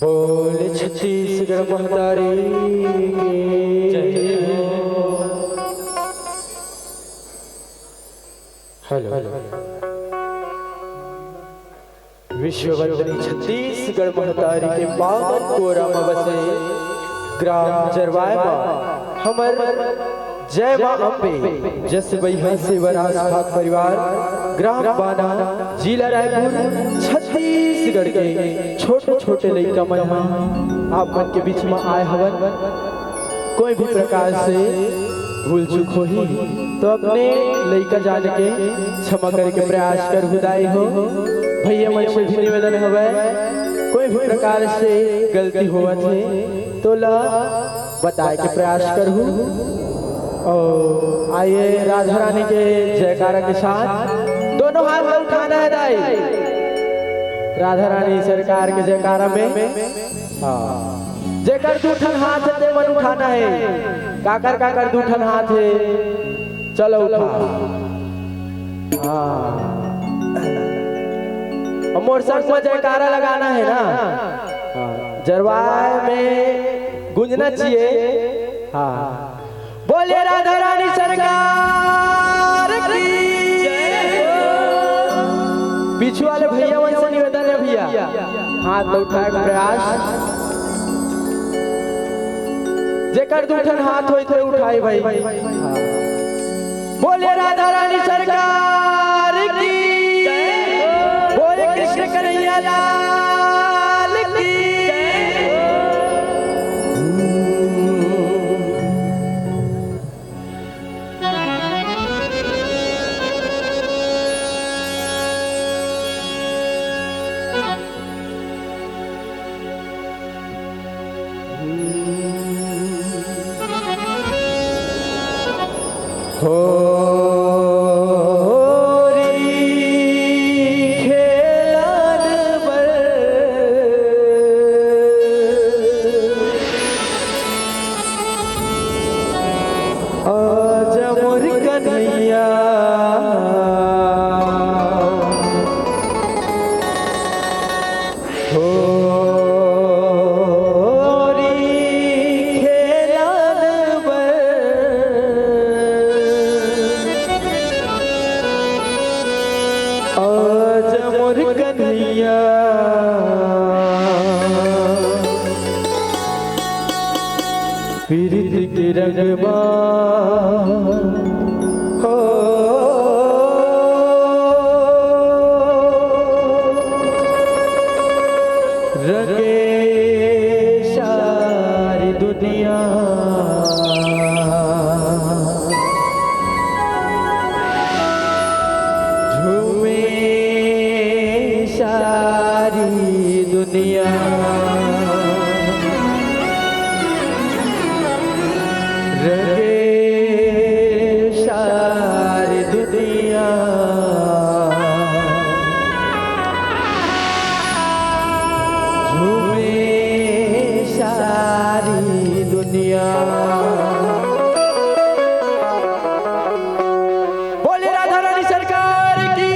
बोल छत्तीसगढ़ महतारी हेलो विश्ववंदनी छत्तीसगढ़ महतारी के पावन कोरा में बसे ग्राम जरवाय हमर जय मां अम्बे जस बैहा सेवराज भाग परिवार ग्राम बाना जिला रायपुर छत्तीसगढ़ के छोटे छोटे लड़का मन आप मन के बीच में आए हवन। कोई भी प्रकार से भूल चूक हो ही तो अपने लड़का जान के क्षमा करे के प्रयास कर हुदाई हो। भैया मन से भी निवेदन हवे कोई भी प्रकार से गलती हुआ थे तो ला बताए के प्रयास करूँ। और आइए राधा रानी के जयकारा के साथ दोनों हाथ में उठाना है दाई राधा रानी सरकार के जयकारा में। हाँ जेकर दूठन हाथ है मन उठाना है काकर काकर दूठन हाथ है चलो उठा। हाँ मोर संग में जयकारा लगाना है ना। हाँ जरवाय में गूंजना चाहिए। हाँ बोलिए राधा रानी सरकार की। पीछे वाले भैया मन से निवेदन है भैया हाथ उठाए का प्रयास जेकर दूठन हाथ होई थे उठाई भाई। बोलिए राधा रानी सरकार की। बोले कृष्ण कन्हैया लाल की। पीरित के रंगवा हो रंगे सारी दुनिया। झूमे सारी दुनिया। बोले राधा रानी सरकार की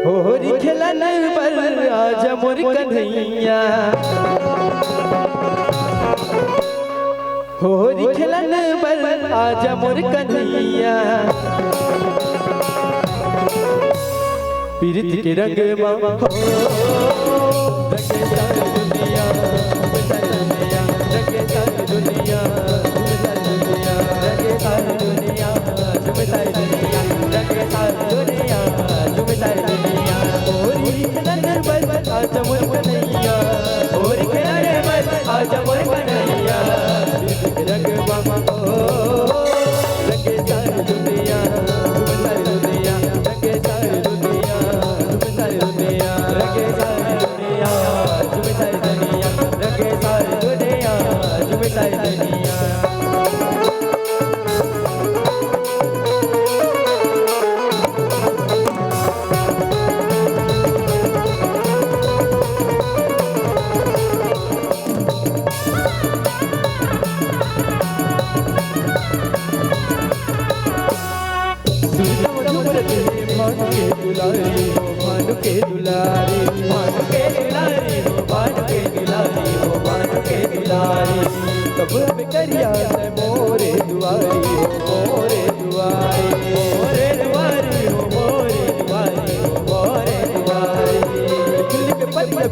होरी खेलन पर आज मोर कन्हैया। होरी खेलन पर आज मोर कन्हैया। पीरित के रंग दुनिया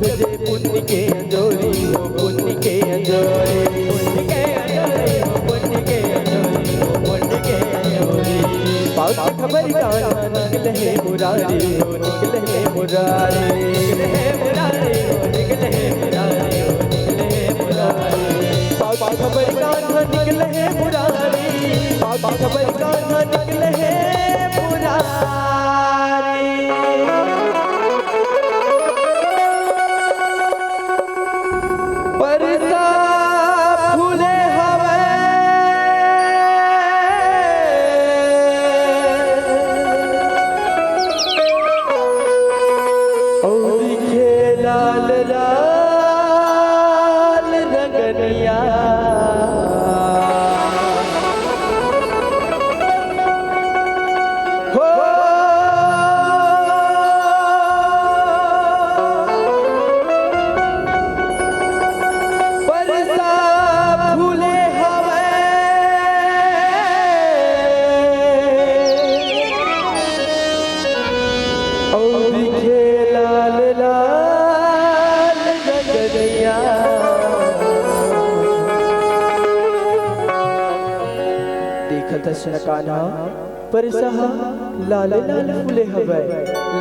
बजे पुण्य के अंजोरी हो, पुण्य के अंजोरी, पुण्य के अंजोरी हो, पुण्य के अंजोरी हो, पुण्य के अंजोरी। पाँच खबर कान्हा निकले है मुरारी हो, निकले है मुरारी, निकले है मुरारी हो, निकले है मुरारी हो, निकले है मुरारी। पाँच खबर कान्हा निकले है मुरारी, पाँच खबर कान्हा निकले है मुरारी। बरसा फूले हवे और दिखे लाल लाल रंगनिया। हो बरसा फूले हवे और दिखे लाल लाल गगरिया। देखत हसन कान्हा परसा लाल लाल फूले हवे,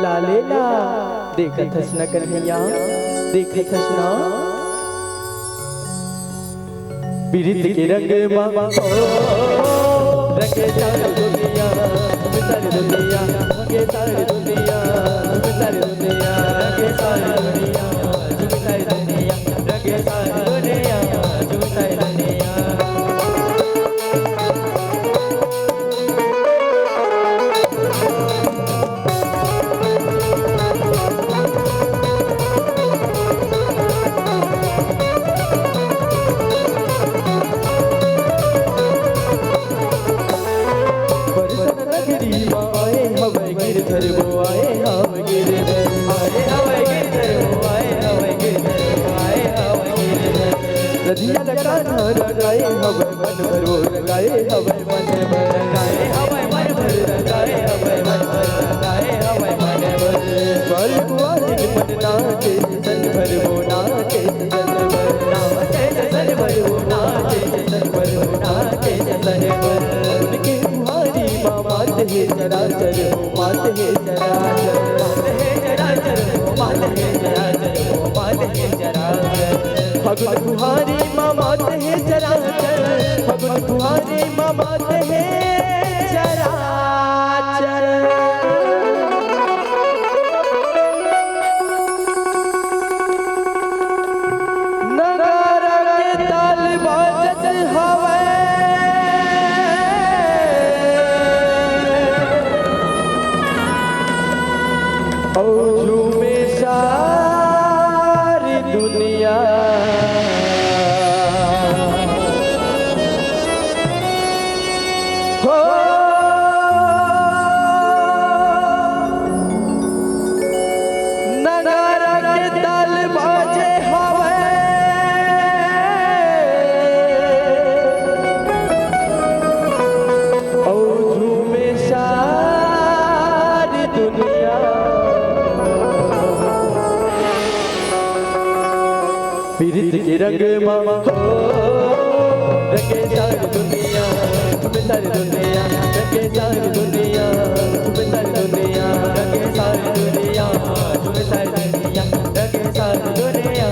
लाले ला। देखत हसन कन्हैया, देखत हसना पीरित के रंग मामा हो, रंगे सारी दुनिया, सारी दुनिया, रंगे सारी दुनिया, सारी दुनिया, रंगे सारी दुनिया, सारी दुनिया, रंगे सारी दुनिया, सारी दुनिया। गिरधर वो आए हम गिरधर, आए हवे गिरधर वो आए हवे गिरधर, आए हवे गिरधर। नदिया कान्हा लगाए हवे मन भर वो लगाए हवे मन भर, लगाए हवे मन भर, लगाए हवे मन भर, लगाए हवे मन भर। बाल कुआरिन मन नाचे सन भर वो नाचे सन भर, नाचे सन भर वो नाचे सन भर वो नाचे सन भर। उनके कुहारी मात है चराचर हो, मात है चराचर, मात है चराचर हो, मात है चराचर हो, मात है चराचर। फगुन कुहारी मात है चराचर, फगुन कुहारी मात है चराचर। नगारा के ताल बाजत हवे और झूमे सारी दुनिया। हो नगारा के ताल बाजे हवे और झूमे सारी दुनिया। पीरित के रंग मामा हो, रंगे सारी दुनिया, तुम्हें सारी दुनिया, रंगे सारी दुनिया, तुम्हें सारी दुनिया, रंगे सारी दुनिया, तुम्हें सारी दुनिया, रंगे सारी दुनिया,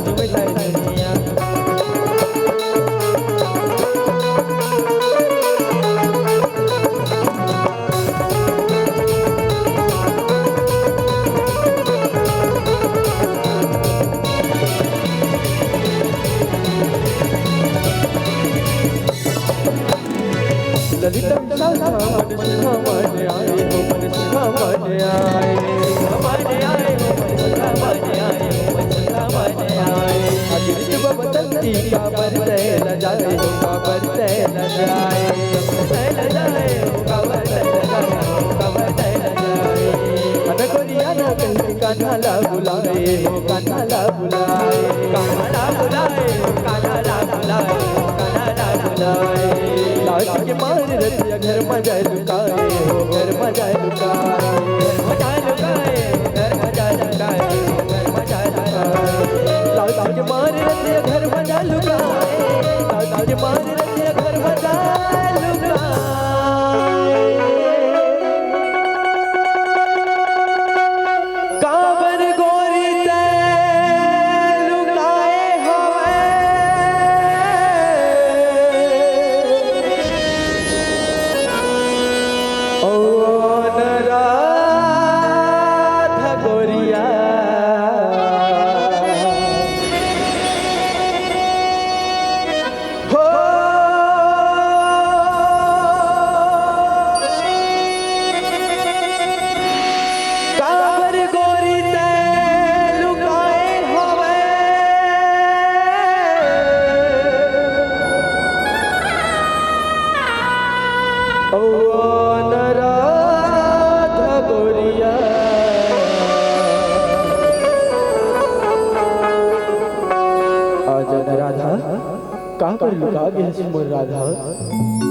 तुम्हें सारी दुनिया। ललितम शाखा मन सुखा मन आए हो, मन सुखा मन आए, मन आए हो, मन सुखा मन आए हो, मन सुखा मन आए। अगित बबतंती का बरसे ल जाए हो, का बरसे ल जाए, बरसे ल जाए हो, का बरसे ल जाए हो, का बरसे ल जाए। अनकोरिया ना कहीं कान्हा ला बुलाए हो, कान्हा ला बुलाए, कान्हा ला बुलाए हो, कान्हा ला बुलाए हो, कान्हा ला बुलाए। लाज के मार रतिया घर में जाए लुकाए हो, घर में जाए लुकाए, घर में जाए लुकाए, घर में जाए लुकाए, घर में जाए लुकाए। कहाँ पर लुका गया है मोर राधा?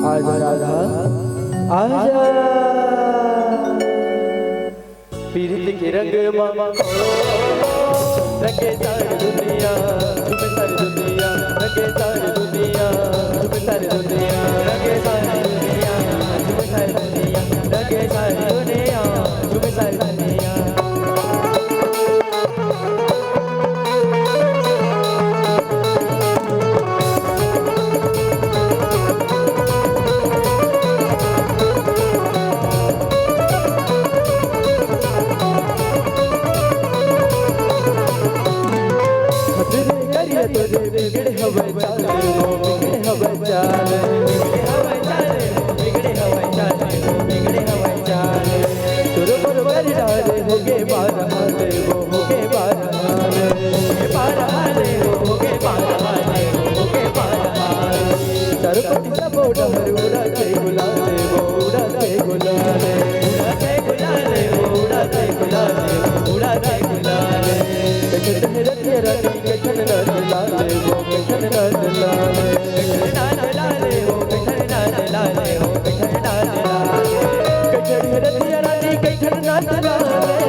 आजा राधा आजा। पीरित के रंग मामा रंगे सारी दुनिया, तुम्हें सारी दुनिया, रंगे सारी दुनिया, तुम्हें सारी दुनिया, रंगे सारी दुनिया, तुम्हें सारी दुनिया, रंगे सारी दुनिया, तुम्हें सारी दुनिया। बिगड़े हवाई चाले हो, बिगड़े हवाई चाले, बिगड़े हवाई चाले हो, बिगड़े हवाई चाले हो, बिगड़े हवाई चाले। तुर पर बर डाले होगे बार हाले वो, होगे बार हाले, होगे बार हाले हो, होगे बार हाले हो, होगे बार हाले। सरपति सब डमर उड़ाते गुलाले वो, उड़ाते गुलाले, उड़ाते गुलाले वो, उड़ाते गुलाले वो, उड़ाते गुलाले। कठन रतिया रानी कठन नाच लाले वो, कठन नाच लाले, कठन नाच लाले हो, कठन नाच लाले हो, कठन नाच लाले। कठन रतिया रानी कठन नाच लाले,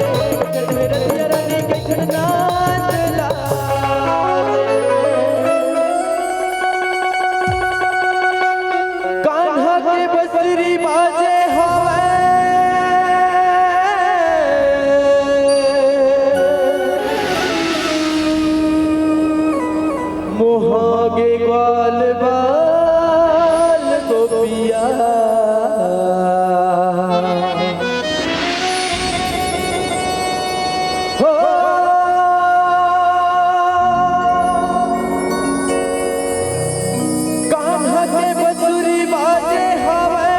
कठन रतिया रानी कठन नाच लाले। कान्हा के बसरी बाजे हवे, मोहागे ग्वाल बाल गोपिया। हो कान्हा के बसुरी बाजे हवे,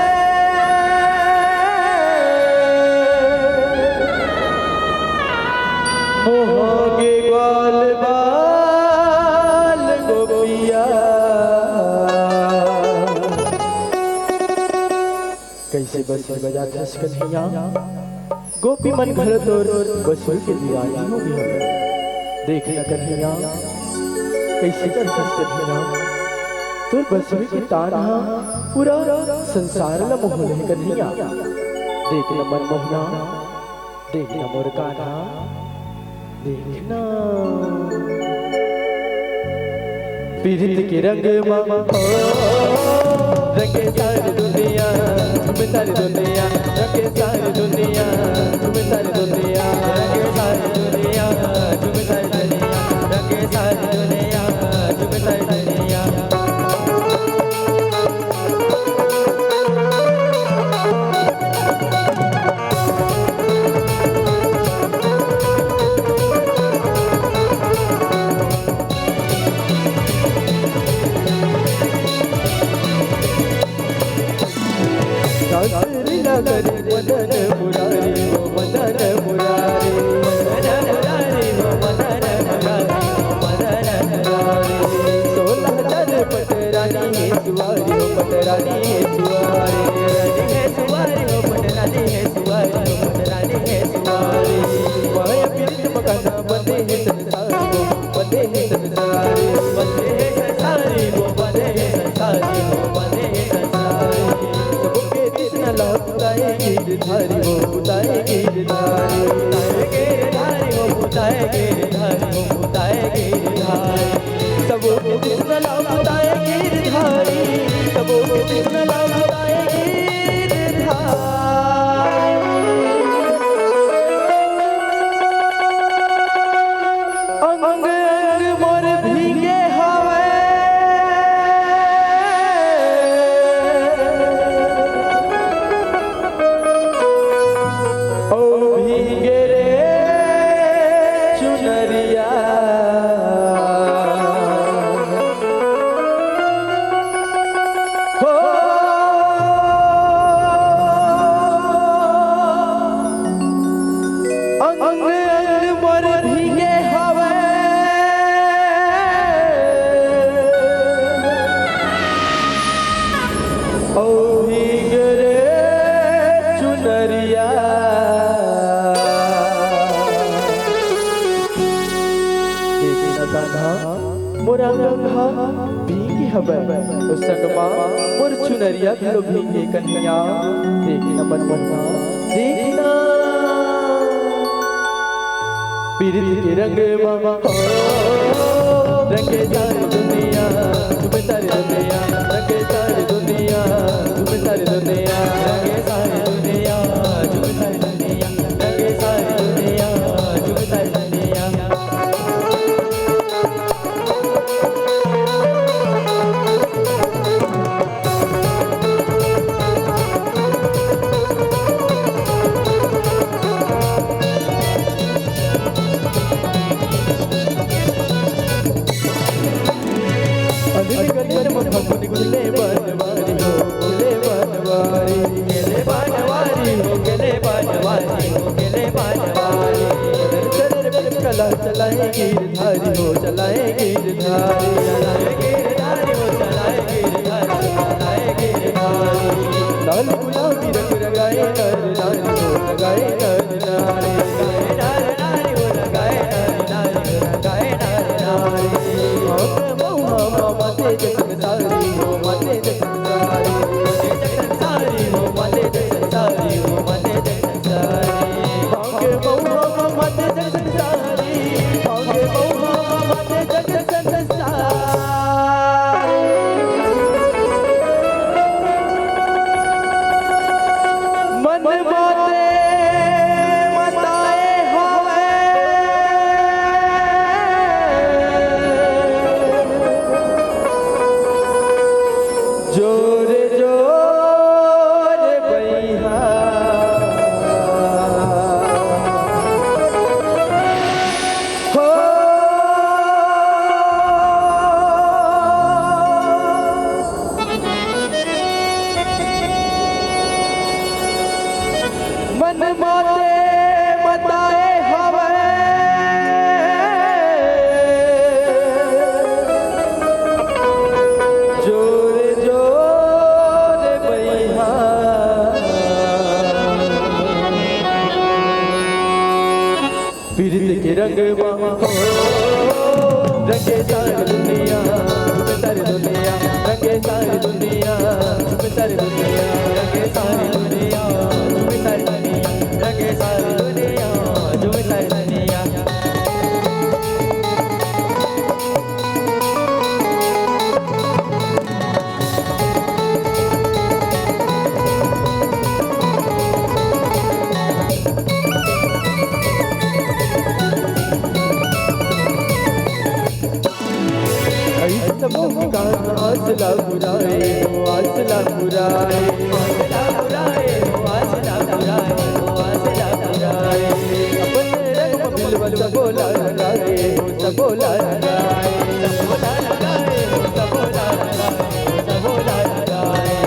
मोहागे ग्वाल बाल गोपिया। कैसे बंसी बजाता है कन्हैया, गोपी मन घर तोर बसुर के दीवानी हो गया। देखना कन्हैया कैसे करता कन्हैया, तोर बसुर की ताना पूरा संसार ल मोह है कन्हैया। देखना मनमोहना, देखना मोर कान्हा, देखना पीरित के रंग मामा रंगे सारी दुनिया, तुम्हें सारी दुनिया, रंगे सारी दुनिया, तुम्हें सारी दुनिया, रंगे सारी दुनिया, तुम्हें सारी दुनिया, रंगे सारी दुनिया, तुम्हें सारी दुनिया। करे मदन मुरारी वो, मदन मुरारी, मदन मुरारी वो, मदन मुरारी वो, मदन मुरारी। 16 पटरानी है सुवारी हो, पटरानी है सुवारी, रानी है सुवारी हो, पटरानी है सुवारी हो, पटरानी है सुवारी। माया पीरित मकाना बंदे है संसारी वो, बंदे है संसारी, बंदे है संसारी वो, बंदे है संसारी वो, बंदे है संसारी। बुताए गिरधारी हो, बुताए गिरधारी, बुताए गिरधारी हो, बुताए गिरधारी हो, बुताए गिरधारी। सबो को कृष्ण लाओ बुताए गिरधारी, सबो को कृष्ण लाओ बुताए गिरधारी। अंग अंग मोर भीगे हवे, भीगे रे चुनरिया। हो अंग अंग मोर भीगे हवे, ओ भीगे रे चुनरिया। मोरा रंगा भीगे हबै उस संगमा मोर चुनरिया भिलो भीगे कन्या देखना मन मोहना देखना पीरित के रंग मामा रंगे सारी दुनिया तुम्हें सारी दुनिया रंगे सारी दुनिया तुम्हें सारी दुनिया रंगे सारी दुनिया तुम्हें सारी दुनिया रंगे सारी दुनिया तुम्हें सारी दुनिया गिले बनवारी हो गिले बनवारी गिले बनवारी हो गिले बनवारी हो गिले बनवारी चलर कला चलाए गिरधारी हो चलाए गिरधारी चलाए गिरधारी हो चलाए गिरधारी चलाए गिरधारी लाल गुलाबी रंग लगाए नर नारी हो लगाए नर नारी लगाए नर नारी हो लगाए नर नारी हो लगाए नर नारी माते जगत सारी हो माते जगत सारी हो माते जगत सारी हो माते जगत सारी भागे बहुआ माते जगत सारी भागे बहुआ माते जगत सारी मन माते मताए होवे जोरे जोरे बैहा हो मन माते मताए हवे जोरे जोरे बैहा पीरित के रंग मामा हो रंगे सारी दुनिया तुम्हें सारी दुनिया रंगे सारी दुनिया तुम्हें सारी दुनिया रंगे सारी दुनिया तुम्हें सारी दुनिया रंगे सारी दुनिया तुम्हें सारी दुनिया सबों का आसला बुराए हो आसला बुराए आसला बुराए हो आसला बुराए हो आसला बुराए अपने रंग बिलवल सबोला लगाए हो सबोला लगाए सबोला लगाए हो सबोला लगाए सबोला लगाए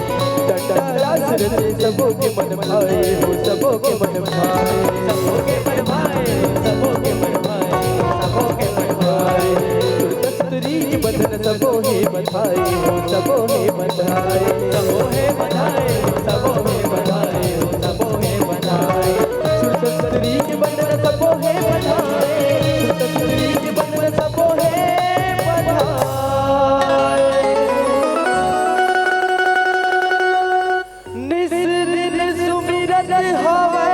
डंडा रासरते सबों के मन भाए हो सबों के मन भाए सबों के मन भाए सबों के मन भाए सबों के मन भाए कस्तूरी बंधन सबो हे बधाई हो सबो हे बधाई सबो हे बधाई हो सबो हे बधाई हो सबो हे बधाई कस्तूरी के बंधन सबो हे बधाई कस्तूरी के बंधन सबो हे बधाई निस दिन सुमिरन हवे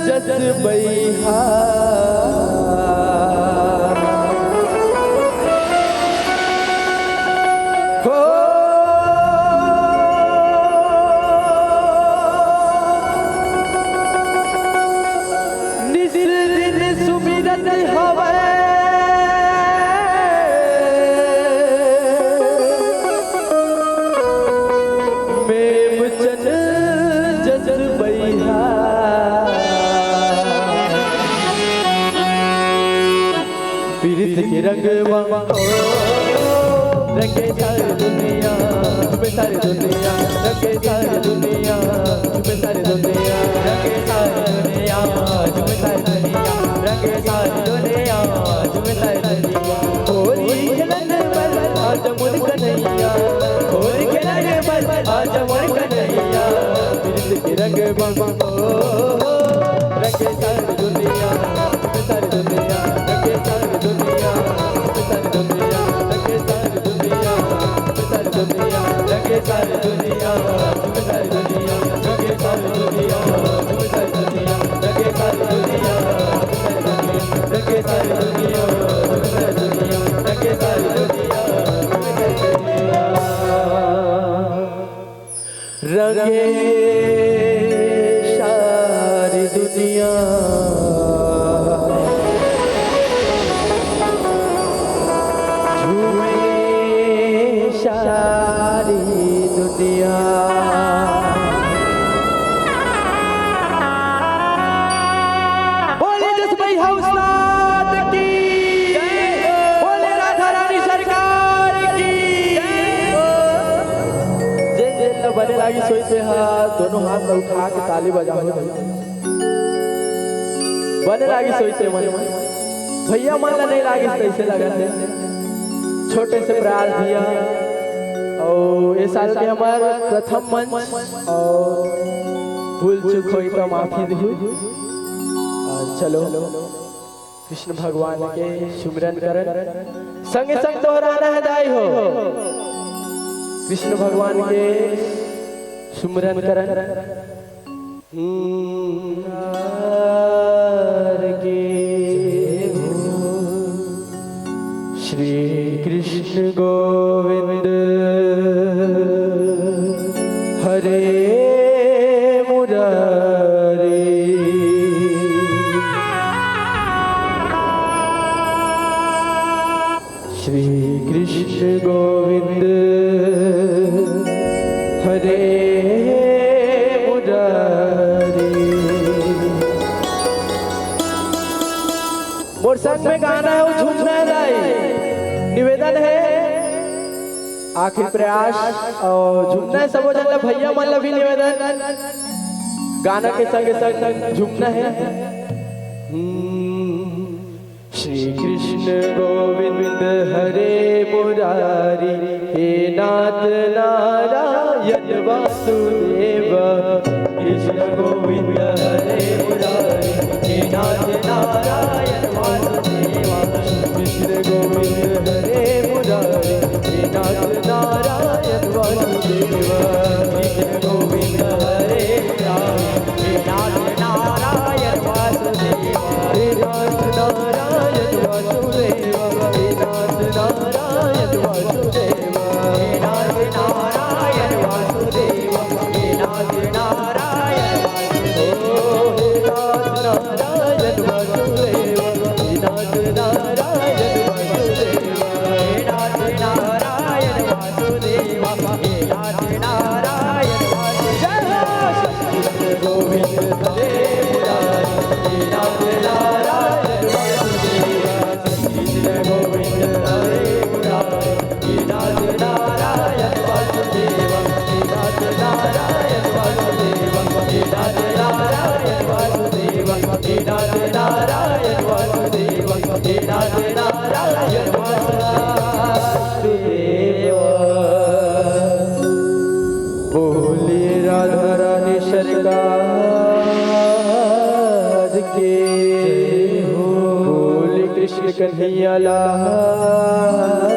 जस बैहा हो निस दिन सुमिरन हवे मेमचन जस बैहा पीरित के रंग मामा रंगे सारी दुनिया तुम्हें सारी दुनिया रंगे सारी दुनिया तुम्हें सारी दुनिया रंगे सारी दुनिया तुम्हें सारी दुनिया रंगे सारी दुनिया तुम्हें सारी दुनिया होली खेलन पर आज मुन कन्हैया होली खेलन पर आज मुन कन्हैया पीरित के रंग बम रंगे सारी दुनिया सारी दुनिया रंगे सारी दुनिया सारी दुनिया रंगे सारी दुनिया सारी दुनिया रंगे सारी दुनिया सारी दुनिया रंगे सारी दुनिया सारी दुनिया रंगे सारी दुनिया रंगे सारी दुनिया सारी दुनिया रंगे सारी दुनिया रंगे सारी दुनिया झूमे सारी दुनिया बोले जस भाई हौसलात की बोले राधा रानी सरकार की बने लागी सोई से हाथ दोनों हाथ में उठा के ताली बजाओ बने लागी सोई से मन भैया मन ला नहीं लागी कैसे लगन है छोटे से प्रयास दिया और ये साल के हमार प्रथम मंच और भूल चूक हुई तो माफी दी चलो कृष्ण भगवान के सुमिरन करन संगे संग दोहराना है दाई हो कृष्ण भगवान के सुमिरन करन श्री कृष्ण गोविंद हरे मुरारी श्री कृष्ण गोविंद हरे मुरारी मोर संग में गाना है वो झूमना है निवेदन है आखिर प्रयास और झूमना है सब जन भैया मन भी निवेदन गाना के संग संग झूमना है श्री कृष्ण गोविंद हरे मुरारी हे नाथ नारायण वासुदेव कृष्ण गोविंद हरे मुरारी हे नाथ नारायण वासुदेव कृष्ण गोविंद हरे मुरारी हे नाथ नारायण वासुदेव कृष्ण गोविंद हरे मुरारी हे नाथ नारायण वासुदेव हे नाथ नारायण वासुदेव हे नाथ नारायण वासुदेव हे नाथ नारायण वासुदेव हे नाथ नारायण वासुदेव हे नाथ नारायण वासुदेव हे नाथ नारायण वासुदेव हे नाथ नारायण वासुदेव गोविंद हरे मुरारी हे नाथ नारायण वासुदेव कृष्ण गोविंद हरे मुरारी हे नाथ नारायण वासुदेव हे नाथ नारायण वासुदेव हे नाथ नारायण वासुदेव हे नाथ नारायण वासुदेव हे नाथ नारायण वासुदेव बोले राधा रानी सरकार के बोले कृष्ण कन्हैया लाल